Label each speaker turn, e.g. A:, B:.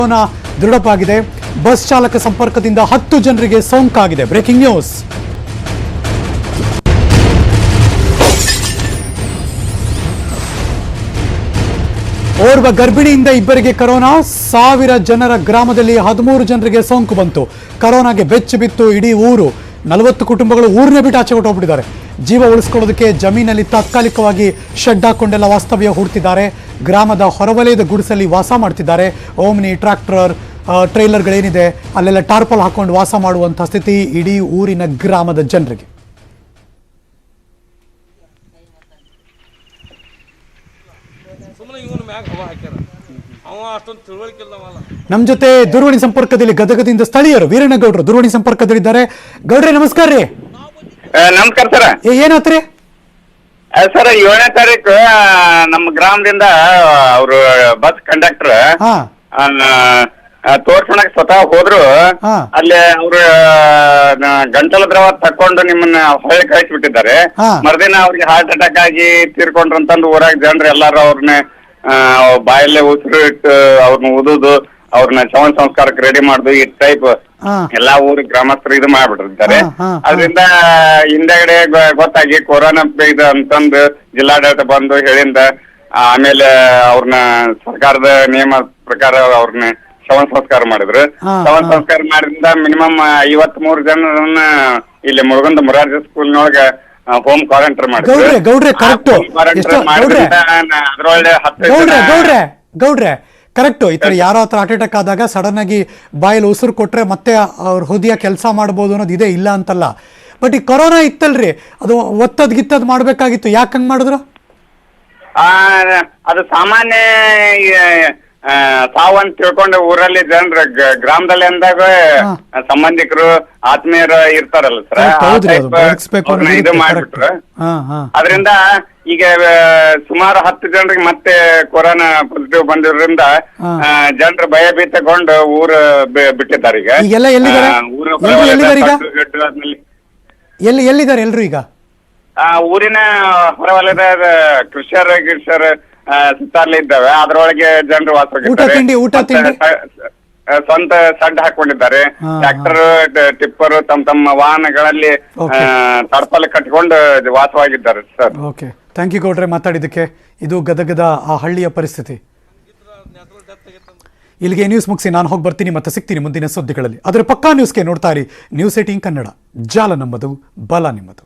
A: Corona ದೃಢವಾಗಿದೆ. Bus ಚಾಲಕ ಸಂಪರ್ಕದಿಂದ 10 ಜನರಿಗೆ ಸೋಂಕಾಗಿದೆ. Breaking news. ಓರ್ವ ಗರ್ಭಿಣಿಯಿಂದ ಇಬ್ಬರಿಗೆ ಕೊರೋನಾ. 1000 ಜನರ ಗ್ರಾಮದಲ್ಲಿ 13 ಜನರಿಗೆ ಸೋಂಕು ಬಂತು. ಕೊರೋನಾಗೆ ಬೆಚ್ಚಿ ಬಿತ್ತು ಇಡೀ ಊರು. 40 ಕುಟುಂಬಗಳು ಊರನ್ನೇ ಬಿಟ್ಟು ಆಚೆ ಹೊರಟೋಗ್ಬಿಟ್ಟಿದ್ದಾರೆ. ಜೀವ ಉಳಿಸ್ಕೊಳ್ಳೋದಕ್ಕೆ ಜಮೀನಲ್ಲಿ ತಾತ್ಕಾಲಿಕವಾಗಿ ಶೆಡ್ ಹಾಕೊಂಡೆಲ್ಲ ವಾಸ್ತವ್ಯ ಹೂಡ್ತಿದ್ದಾರೆ. ಗ್ರಾಮದ ಹೊರವಲಯದ ಗುಡಿಸಲ್ಲಿ ವಾಸ ಮಾಡ್ತಿದ್ದಾರೆ. ಓಮ್ನಿ, ಟ್ರ್ಯಾಕ್ಟರ್, ಟ್ರೈಲರ್ಗಳೇನಿದೆ ಅಲ್ಲೆಲ್ಲ ಟಾರ್ಪಲ್ ಹಾಕೊಂಡು ವಾಸ ಮಾಡುವಂಥ ಸ್ಥಿತಿ ಇಡೀ ಊರಿನ ಗ್ರಾಮದ ಜನರಿಗೆ. ನಮ್ಮ ಜೊತೆ ದೂರವಾಣಿ ಸಂಪರ್ಕದಲ್ಲಿ ಗದಗದಿಂದ ಸ್ಥಳೀಯರು ವೀರಣ್ಣಗೌಡರು ದೂರವಾಣಿ ಸಂಪರ್ಕದಲ್ಲಿದ್ದಾರೆ. ಗೌಡ್ರೆ ನಮಸ್ಕಾರ ರೀ.
B: ನಮಸ್ಕಾರ ಸರ್.
A: ಏನಾತ್ರಿ
B: ಸರ್? 7ನೇ ತಾರೀಕು ನಮ್ಮ ಗ್ರಾಮದಿಂದ ಅವರು ಬಸ್ ಕಂಡಕ್ಟರ್ ತೋರ್ಸಣಕ್ ಸ್ವತಃ ಹೋದ್ರು. ಅಲ್ಲಿ ಅವ್ರು ಗಂಟಲ ದ್ರವ ತಕೊಂಡು ನಿಮ್ಮನ್ನ ಹೊಳೆ ಕಳಿಸ್ಬಿಟ್ಟಿದ್ದಾರೆ. ಮರುದಿನ ಅವ್ರಿಗೆ ಹಾರ್ಟ್ ಅಟ್ಯಾಕ್ ಆಗಿ ತೀರ್ಕೊಂಡ್ರಂತಂದು ಊರಾಗ ಜನರು ಎಲ್ಲಾರು ಅವ್ರನ್ನ ಬಾಯಲ್ಲೇ ಉಸಿರು ಇಟ್ಟು ಅವ್ರನ್ನ ಊದುದು, ಅವ್ರನ್ನ ಶವನ ಸಂಸ್ಕಾರಕ್ಕೆ ರೆಡಿ ಮಾಡುದು, ಈ ಟೈಪ್ ಎಲ್ಲಾ ಊರು ಗ್ರಾಮಸ್ಥರು ಇದು ಮಾಡ್ಬಿಟ್ಟಿರ್ತಾರೆ. ಅದರಿಂದ ಹಿಂದೆಗಡೆ ಗೊತ್ತಾಗಿ ಕೊರೋನಾ ಇದು ಅಂತಂದು ಜಿಲ್ಲಾಡಳಿತ ಬಂದು ಹೇಳಿಂದ ಆಮೇಲೆ ಅವ್ರನ್ನ ಸರ್ಕಾರದ ನಿಯಮ ಪ್ರಕಾರ ಅವ್ರನ್ನ ಶವನ ಸಂಸ್ಕಾರ ಮಾಡಿದ್ರು. ಶವನ ಸಂಸ್ಕಾರ ಮಾಡಿದ್ರಿಂದ ಮಿನಿಮಮ್ 53 ಜನರನ್ನ ಇಲ್ಲಿ ಮುರುಗಂದ ಮೊರಾರ್ಜಿ ಸ್ಕೂಲ್ನೊಳಗ ಹೋಮ್ ಕ್ವಾರಂಟೈನ್ ಮಾಡಿದ್ರು.
A: ಗೌಡ್ರೆ ಕರೆಕ್ಟು. ಈ ತರ ಯಾರೋ ಹತ್ರ ಹಾರ್ಟ್ ಅಟ್ಯಾಕ್ ಆದಾಗ ಸಡನ್ ಆಗಿ ಬಾಯಲ್ಲಿ ಉಸಿರು ಕೊಟ್ರೆ ಮತ್ತೆ ಅವ್ರ ಹೃದಯ ಕೆಲಸ ಮಾಡ್ಬೋದು ಅನ್ನೋದು ಇದೆ, ಇಲ್ಲ ಅಂತಲ್ಲ. ಬಟ್ ಈ ಕೊರೋನಾ ಇತ್ತಲ್ರಿ, ಅದು ಒತ್ತದ್ ಗಿತ್ತದ್ ಮಾಡ್ಬೇಕಾಗಿತ್ತು. ಯಾಕೆ ಹಂಗ್ ಮಾಡಿದ್ರು?
B: ಅದು ಸಾಮಾನ್ಯ ತಾವು ಅಂತ ತಿಳ್ಕೊಂಡು ಊರಲ್ಲಿ ಜನರು ಗ್ರಾಮದಲ್ಲಿ ಅಂದಾಗ ಸಂಬಂಧಿಕರು ಆತ್ಮೀಯರು ಇರ್ತಾರಲ್ಲ ಸರ್, ಇದು ಮಾಡ್ಬಿಟ್ರು. ಅದರಿಂದ ಈಗ ಸುಮಾರು 10 ಜನರಿಗೆ ಮತ್ತೆ ಕೊರೋನಾ ಪಾಸಿಟಿವ್ ಬಂದಿರೋದ್ರಿಂದ ಜನರು ಭಯಭೀತಗೊಂಡು ಊರು ಬಿಟ್ಟಿದ್ದಾರೆ. ಈಗ
A: ಎಲ್ಲಿದ್ದಾರೆ ಎಲ್ರು? ಈಗ
B: ಊರಿನ ಹೊರವಲಯದ ಕೃಷಿಯರ ಸುತ್ತಾರ್ಲಿ ಇದ್ದಾವೆ. ಅದ್ರೊಳಗೆ ಜನರು ವಾಸವಾಗಿದ್ದಾರೆ. ಸ್ವಂತ ಸಡ್ ಹಾಕೊಂಡಿದ್ದಾರೆ. ಟ್ರ್ಯಾಕ್ಟರ್, ಟಿಪ್ಪರ್ ತಮ್ಮ ವಾಹನಗಳಲ್ಲಿ ತರ್ಪಲ್ ಕಟ್ಕೊಂಡು ವಾಸವಾಗಿದ್ದಾರೆ ಸರ್.
A: ಓಕೆ, ಥ್ಯಾಂಕ್ ಯು ಗೌಡ್ರೆ ಮಾತಾಡಿದ್ದಕ್ಕೆ. ಇದು ಗದಗದ ಆ ಹಳ್ಳಿಯ ಪರಿಸ್ಥಿತಿ. ಇಲ್ಲಿಗೆ ನ್ಯೂಸ್ ಮುಗಿಸಿ ನಾನು ಹೋಗಿ ಬರ್ತೀನಿ, ಮತ್ತೆ ಸಿಗ್ತೀನಿ ಮುಂದಿನ ಸುದ್ದಿಗಳಲ್ಲಿ. ಅದರ ಪಕ್ಕಾ ನ್ಯೂಸ್ಗೆ ನೋಡ್ತಾ ಇರಿ ನ್ಯೂಸ್ 18 ಕನ್ನಡ. ಜಾಲ ನಮ್ಮದು, ಬಲ ನಿಮ್ಮದು.